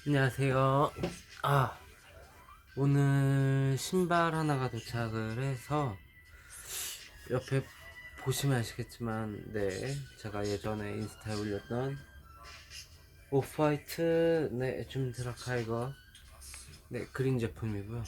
안녕하세요. 아, 오늘 신발 하나가 도착을 해서 옆에 보시면 아시겠지만, 네, 제가 예전에 인스타에 올렸던 오프화이트, 네, 줌드라카이거, 네, 그린 제품이고요.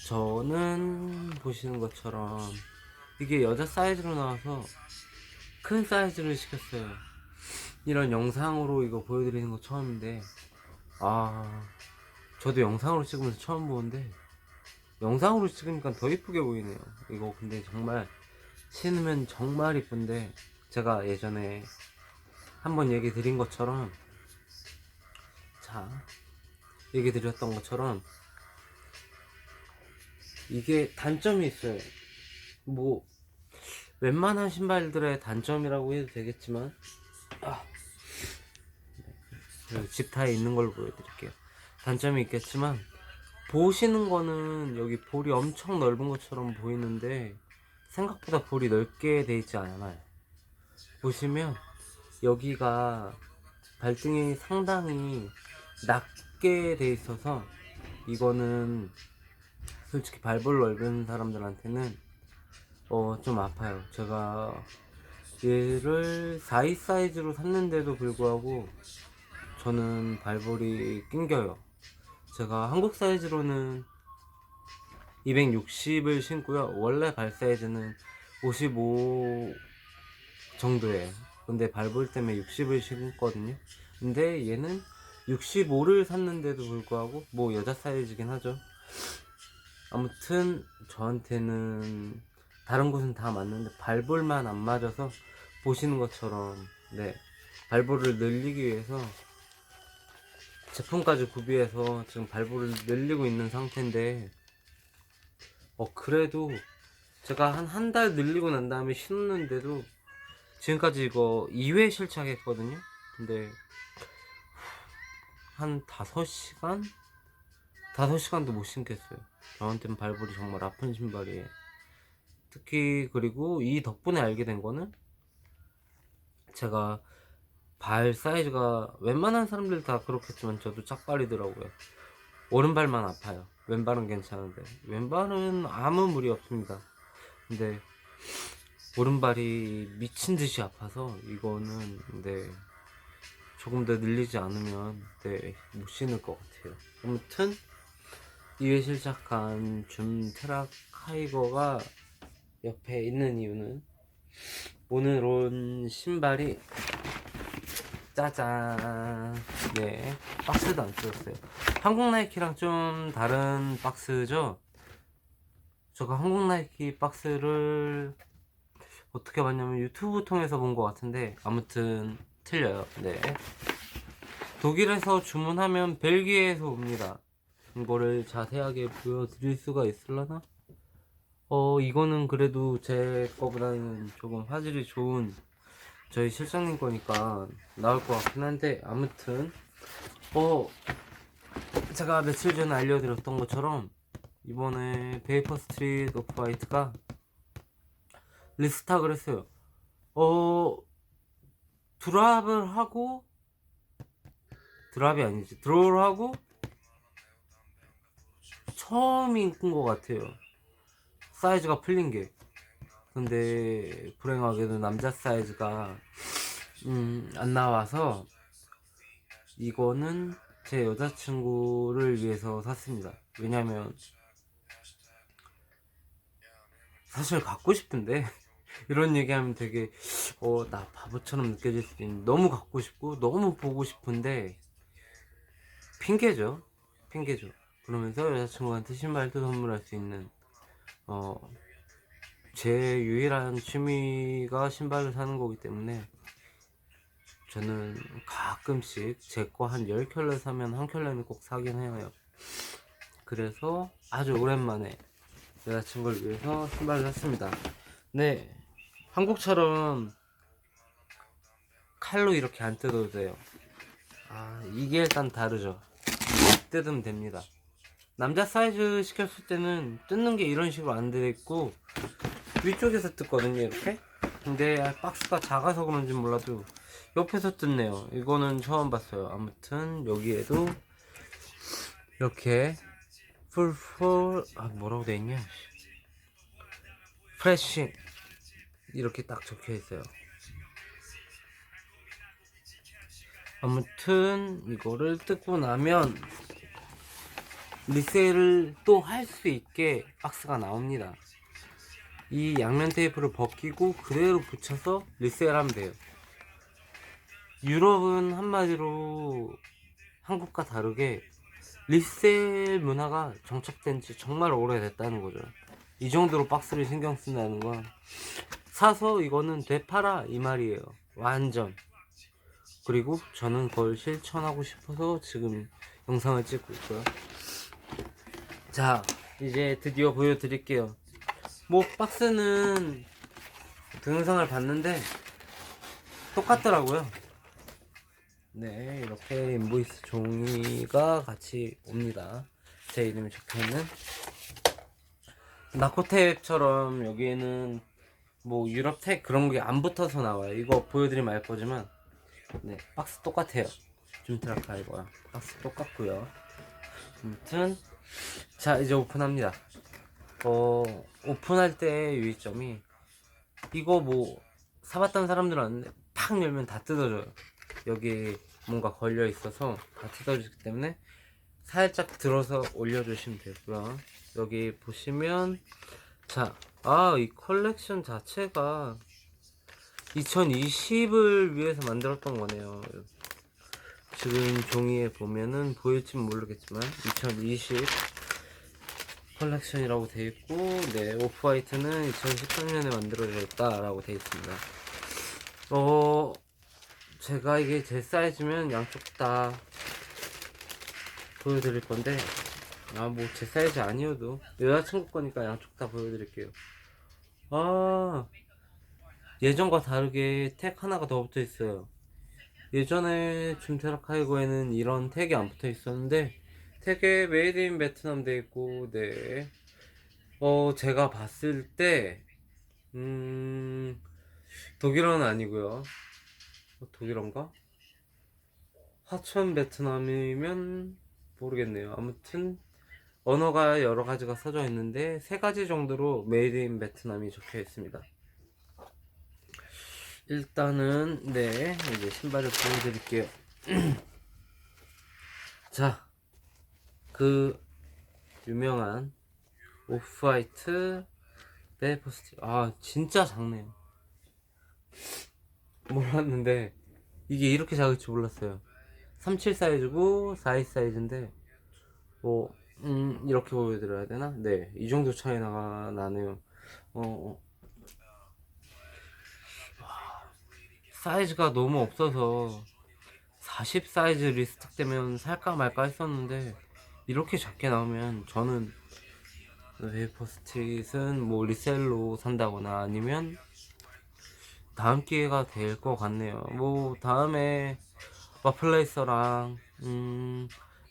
저는 보시는 것처럼 이게 여자 사이즈로 나와서 큰 사이즈를 시켰어요. 이런 영상으로 이거 보여드리는 거 처음인데, 저도 영상으로 찍으면서 처음 보는데 영상으로 찍으니까 더 이쁘게 보이네요. 이거 근데 정말 신으면 정말 이쁜데, 제가 예전에 한번 얘기 드린 것처럼, 자, 얘기 드렸던 것처럼 이게 단점이 있어요. 뭐 웬만한 신발들의 단점이라고 해도 되겠지만, 집타에 있는 걸로 보여드릴게요. 단점이 있겠지만 보시는 거는 여기 볼이 엄청 넓은 것처럼 보이는데 생각보다 볼이 넓게 돼 있지 않아요. 보시면 여기가 발등이 상당히 낮게 돼 있어서, 이거는 솔직히 발볼 넓은 사람들한테는 좀 아파요. 제가 얘를 42 사이즈로 샀는데도 불구하고 저는 발볼이 낑겨요. 제가 한국 사이즈로는 260을 신고요. 원래 발 사이즈는 55 정도예요. 근데 발볼 때문에 60을 신거든요. 근데 얘는 65를 샀는데도 불구하고, 뭐 여자 사이즈긴 하죠. 아무튼 저한테는 다른 곳은 다 맞는데 발볼만 안 맞아서, 보시는 것처럼, 네, 발볼을 늘리기 위해서 제품까지 구비해서 지금 발볼을 늘리고 있는 상태인데, 그래도 제가 한 달 늘리고 난 다음에 신었는데도 지금까지 이거 2회 실착했거든요. 근데 한 5시간? 5시간도 못 신겠어요. 저한테는 발볼이 정말 아픈 신발이에요. 특히 그리고 이 덕분에 알게 된 거는, 제가 발 사이즈가 웬만한 사람들 다 그렇겠지만 저도 짝발이더라고요. 오른발만 아파요. 왼발은 괜찮은데 왼발은 아무 무리 없습니다. 근데 오른발이 미친 듯이 아파서 이거는, 네, 조금 더 늘리지 않으면, 네, 못 신을 것 같아요. 아무튼 이에 실착한 줌 테라카이거가 옆에 있는 이유는, 오늘 온 신발이, 짜잔, 네, 박스도 안 뜯었어요. 한국 나이키랑 좀 다른 박스죠. 제가 한국 나이키 박스를 어떻게 봤냐면 유튜브 통해서 본 것 같은데, 아무튼 틀려요. 네, 독일에서 주문하면 벨기에에서 옵니다. 이거를 자세하게 보여드릴 수가 있을라나? 이거는 그래도 제 거보다는 조금 화질이 좋은 저희 실장님 거니까 나올 것 같긴 한데, 아무튼 제가 며칠 전에 알려드렸던 것처럼 이번에 베이퍼 스트리트 오프 화이트가 리스탁을 했어요. 드랍을 하고, 드랍이 아니지, 드로우를 하고 처음인 것 같아요. 사이즈가 풀린 게. 근데 불행하게도 남자 사이즈가 안 나와서, 이거는 제 여자친구를 위해서 샀습니다. 왜냐면 사실 갖고 싶은데 이런 얘기하면 되게 나 바보처럼 느껴질 수도 있는데, 너무 갖고 싶고 너무 보고 싶은데 핑계죠. 핑계죠. 그러면서 여자친구한테 신발도 선물할 수 있는, 제 유일한 취미가 신발을 사는 거기 때문에, 저는 가끔씩 제 거 한 10켤레 사면 한 켤레는 꼭 사긴 해요. 그래서 아주 오랜만에 여자친구를 위해서 신발을 샀습니다. 네, 한국처럼 칼로 이렇게 안 뜯어도 돼요. 이게 일단 다르죠. 뜯으면 됩니다. 남자 사이즈 시켰을 때는 뜯는 게 이런 식으로 안 돼 있고 위쪽에서 뜯거든요, 이렇게. 근데 박스가 작아서 그런지 몰라도 옆에서 뜯네요. 이거는 처음 봤어요. 아무튼 여기에도 이렇게 뭐라고 돼 있냐? 프레쉬 이렇게 딱 적혀 있어요. 아무튼 이거를 뜯고 나면 리셀을 또 할 수 있게 박스가 나옵니다. 이 양면 테이프를 벗기고 그대로 붙여서 리셀하면 돼요. 유럽은 한마디로 한국과 다르게 리셀 문화가 정착된 지 정말 오래됐다는 거죠. 이 정도로 박스를 신경 쓴다는 건 사서 이거는 되팔아 이 말이에요. 완전. 그리고 저는 그걸 실천하고 싶어서 지금 영상을 찍고 있고요. 자, 이제 드디어 보여드릴게요. 뭐 박스는 동영상을 봤는데 똑같더라고요. 네, 이렇게 인보이스 종이가 같이 옵니다. 제 이름이 적혀있는 나코텍처럼 여기에는 뭐 유럽텍 그런 게 안 붙어서 나와요. 이거 보여드리면 알 거지만 네, 박스 똑같아요. 줌트라카 이거랑 박스 똑같고요. 아무튼 자, 이제 오픈합니다. 오픈할 때 유의점이 이거 뭐 사봤던 사람들은 아는데 팍 열면 다 뜯어져요. 여기 뭔가 걸려 있어서 다 뜯어지기 때문에 살짝 들어서 올려주시면 되고요. 여기 보시면 자, 이 컬렉션 자체가 2020을 위해서 만들었던 거네요. 지금 종이에 보면은 보일진 모르겠지만 2020 컬렉션이라고 돼 있고, 네, 오프화이트는 2013년에 만들어졌다라고 돼 있습니다. 제가 이게 제 사이즈면 양쪽 다 보여드릴 건데, 뭐 제 사이즈 아니어도 여자친구 거니까 양쪽 다 보여드릴게요. 예전과 다르게 택 하나가 더 붙어 있어요. 예전에 줌테라카이고에는 이런 택이 안 붙어 있었는데 택에 메이드 인 베트남 돼 있고, 네, 제가 봤을 때 독일어는 아니고요. 독일어인가? 하천 베트남이면 모르겠네요. 아무튼 언어가 여러 가지가 써져 있는데 세 가지 정도로 메이드 인 베트남이 적혀 있습니다. 일단은 네, 이제 신발을 보여드릴게요. 자, 그 유명한 오프화이트 베이퍼스티. 진짜 작네요. 몰랐는데 이게 이렇게 작을 줄 몰랐어요. 37 사이즈고 42 사이즈인데 뭐 이렇게 보여드려야 되나? 네, 이 정도 차이 나네요. 사이즈가 너무 없어서 40 사이즈 리스트 되면 살까 말까 했었는데 이렇게 작게 나오면 저는 웨이퍼 스틱은 뭐 리셀로 산다거나 아니면 다음 기회가 될 것 같네요. 뭐 다음에 와플레이서랑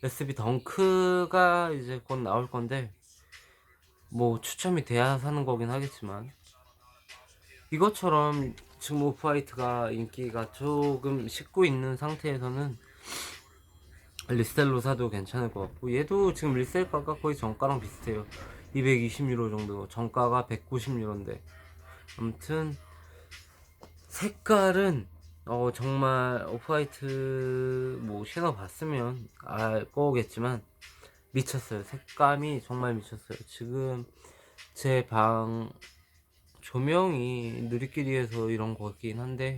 SB 덩크가 이제 곧 나올 건데 뭐 추첨이 돼야 사는 거긴 하겠지만 이것처럼 지금 오프화이트가 인기가 조금 식고 있는 상태에서는 리셀로 사도 괜찮을 것 같고, 얘도 지금 리셀가가 거의 정가랑 비슷해요. 220유로 정도, 정가가 190유로인데 아무튼 색깔은 정말 오프화이트 뭐 신어봤으면 알 거겠지만 미쳤어요. 색감이 정말 미쳤어요. 지금 제 방 조명이 누리끼리에서 이런 거긴 한데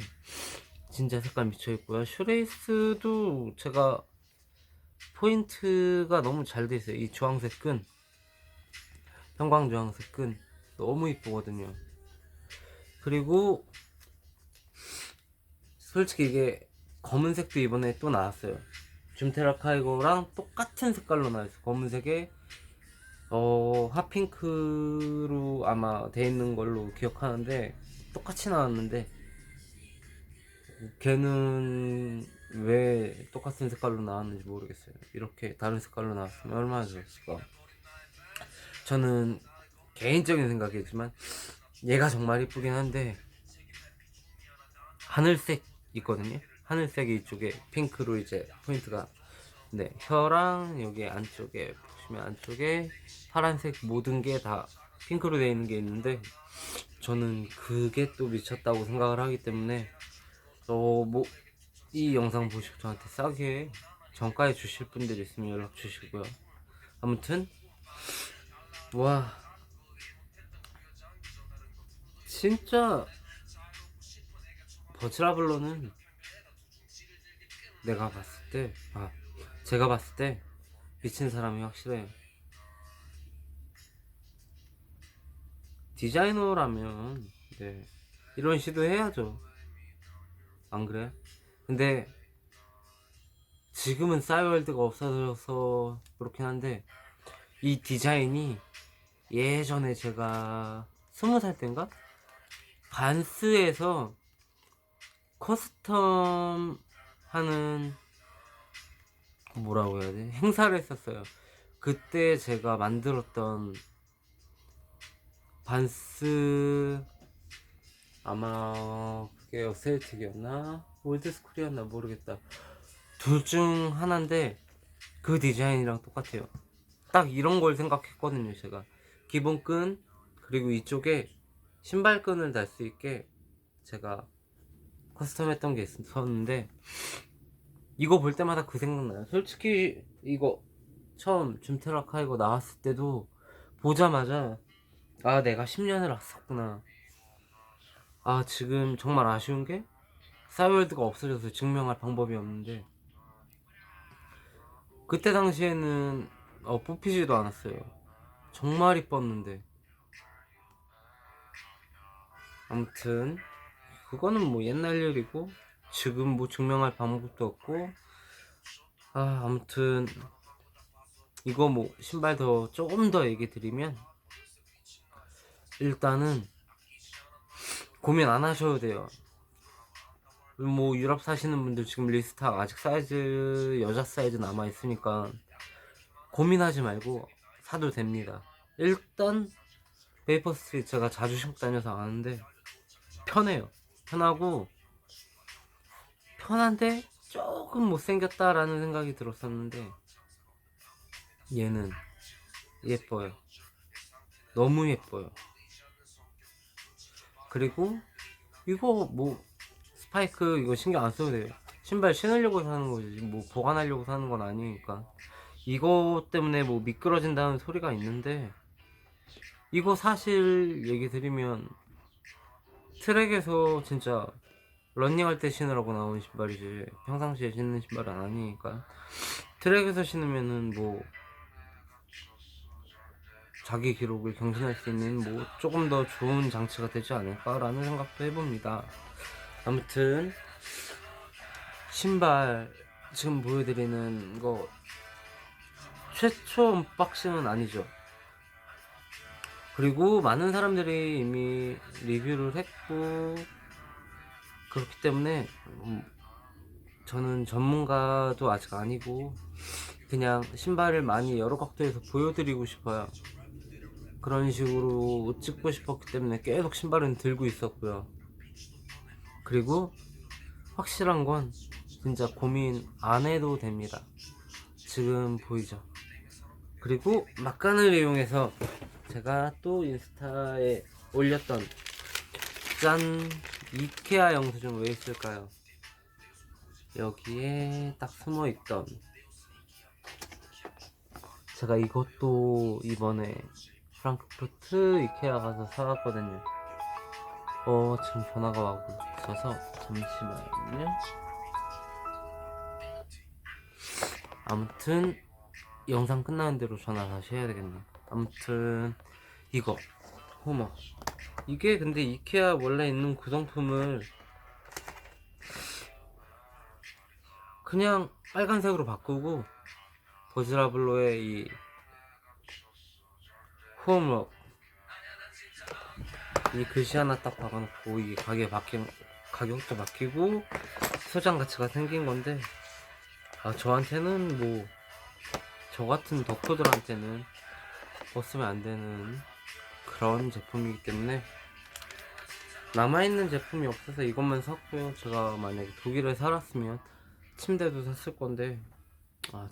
진짜 색감 미쳐있고요. 슈레이스도 제가 포인트가 너무 잘 돼 있어요. 이 주황색 끈, 형광 주황색 끈 너무 이쁘거든요. 그리고 솔직히 이게 검은색도 이번에 또 나왔어요. 줌테라 카이고랑 똑같은 색깔로 나왔어요. 검은색에 핫핑크로 아마 돼 있는 걸로 기억하는데 똑같이 나왔는데 걔는 왜 똑같은 색깔로 나왔는지 모르겠어요. 이렇게 다른 색깔로 나왔으면 얼마나 좋았을까. 저는 개인적인 생각이지만 얘가 정말 이쁘긴 한데 하늘색 있거든요. 하늘색이 이쪽에 핑크로 이제 포인트가, 네, 혀랑 여기 안쪽에 보시면 안쪽에 파란색 모든 게 다 핑크로 되어 있는 게 있는데, 저는 그게 또 미쳤다고 생각을 하기 때문에 뭐 이 영상 보시고 저한테 싸게 정가에 주실 분들 있으면 연락 주시고요. 아무튼 와, 진짜 버즈라블로는 내가 봤을 때, 제가 봤을 때 미친 사람이 확실해요. 디자이너라면 네, 이런 시도 해야죠. 안 그래? 근데 지금은 싸이월드가 없어져서 그렇긴 한데, 이 디자인이 예전에 제가 20살 땐가? 반스에서 커스텀 하는, 뭐라고 해야 돼? 행사를 했었어요. 그때 제가 만들었던 반스, 아마 그게 어셀틱이었나 올드스쿨이었나 모르겠다. 둘 중 하나인데 그 디자인이랑 똑같아요. 딱 이런 걸 생각했거든요. 제가 기본끈, 그리고 이쪽에 신발끈을 달 수 있게 제가 커스텀 했던 게 있었는데, 이거 볼 때마다 그 생각나요. 솔직히 이거 처음 줌테라카 이거 나왔을 때도 보자마자 내가 10년을 왔었구나. 지금 정말 아쉬운 게 싸이월드가 없어져서 증명할 방법이 없는데, 그때 당시에는 뽑히지도 않았어요. 정말 이뻤는데. 아무튼 그거는 뭐 옛날 일이고 지금 뭐 증명할 방법도 없고, 아무튼 이거 뭐 신발 더 조금 더 얘기 드리면, 일단은 고민 안 하셔도 돼요. 뭐 유럽 사시는 분들 지금 리스타 아직 사이즈, 여자 사이즈 남아 있으니까 고민하지 말고 사도 됩니다. 일단 베이퍼 스트리트 제가 자주 신고 다녀서 아는데 편해요. 편하고, 편한데 조금 못생겼다라는 생각이 들었었는데 얘는 예뻐요. 너무 예뻐요. 그리고 이거 뭐 스파이크 이거 신경 안 써도 돼요. 신발 신으려고 사는 거지 뭐 보관하려고 사는 건 아니니까. 이거 때문에 뭐 미끄러진다는 소리가 있는데, 이거 사실 얘기 드리면 트랙에서 진짜 런닝할 때 신으라고 나온 신발이지 평상시에 신는 신발은 아니니까. 트랙에서 신으면은 뭐 자기 기록을 경신할 수 있는 뭐 조금 더 좋은 장치가 되지 않을까라는 생각도 해봅니다. 아무튼 신발 지금 보여드리는 거 최초 언박싱은 아니죠. 그리고 많은 사람들이 이미 리뷰를 했고 그렇기 때문에 저는 전문가도 아직 아니고 그냥 신발을 많이 여러 각도에서 보여드리고 싶어요. 그런 식으로 찍고 싶었기 때문에 계속 신발은 들고 있었고요. 그리고 확실한 건 진짜 고민 안 해도 됩니다. 지금 보이죠? 그리고 막간을 이용해서 제가 또 인스타에 올렸던 짠 이케아 영수증 왜 있을까요? 여기에 딱 숨어있던, 제가 이것도 이번에 프랑크푸르트 이케아 가서 사왔거든요. 지금 전화가 와고 있어서 잠시만요. 아무튼 영상 끝나는 대로 전화 다시 해야 되겠네. 아무튼 이거 호머, 이게 근데 이케아 원래 있는 구성품을 그냥 빨간색으로 바꾸고 버즈라블로의 이 호머 이 글씨 하나 딱 박아놓고 이게 가격도 바뀌고 소장 가치가 생긴 건데, 저한테는 뭐 저 같은 덕후들한테는 없으면 안 되는 그런 제품이기 때문에 남아있는 제품이 없어서 이것만 샀고요. 제가 만약에 독일에 살았으면 침대도 샀을 건데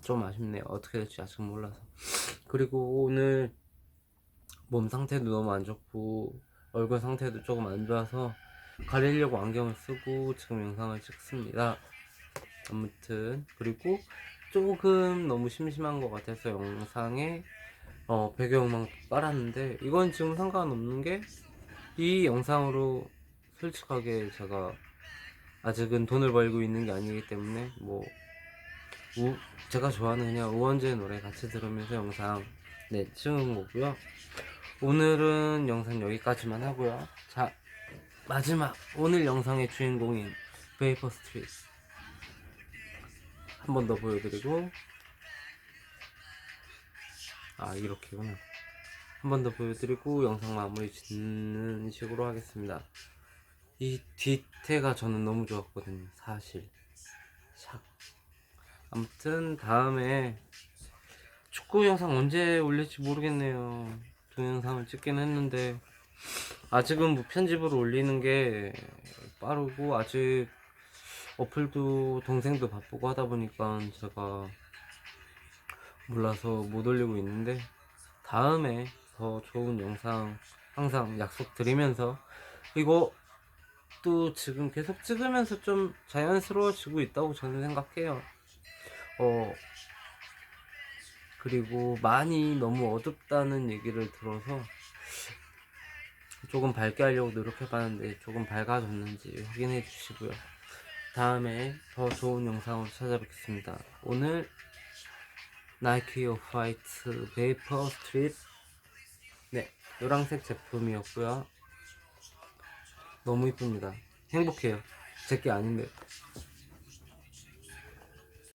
좀 아쉽네요. 어떻게 될지 아직 몰라서. 그리고 오늘 몸 상태도 너무 안 좋고 얼굴 상태도 조금 안 좋아서 가리려고 안경을 쓰고 지금 영상을 찍습니다. 아무튼 그리고 조금 너무 심심한 것 같아서 영상에 배경음악 깔았는데 이건 지금 상관없는 게 이 영상으로 솔직하게 제가 아직은 돈을 벌고 있는 게 아니기 때문에 뭐 제가 좋아하는 그냥 우원재 노래 같이 들으면서 영상 찍은 거고요. 오늘은 영상 여기까지만 하고요. 자, 마지막 오늘 영상의 주인공인 베이퍼 스트리트 한 번 더 보여드리고 이렇게구나. 한 번 더 보여드리고 영상 마무리 짓는 식으로 하겠습니다. 이 뒤태가 저는 너무 좋았거든요, 사실. 샥. 아무튼 다음에 축구 영상 언제 올릴지 모르겠네요. 동영상을 찍긴 했는데 아직은 무편집으로 올리는 게 빠르고 아직 어플도 동생도 바쁘고 하다 보니까 제가 몰라서 못 올리고 있는데 다음에 더 좋은 영상 항상 약속드리면서 이거 또 지금 계속 찍으면서 좀 자연스러워지고 있다고 저는 생각해요. 그리고 많이 너무 어둡다는 얘기를 들어서 조금 밝게 하려고 노력해봤는데 조금 밝아졌는지 확인해 주시고요. 다음에 더 좋은 영상으로 찾아뵙겠습니다. 오늘 나이키 오프화이트 베이퍼 스트립 노란색 제품이었고요. 너무 이쁩니다. 행복해요. 제게 아닌데.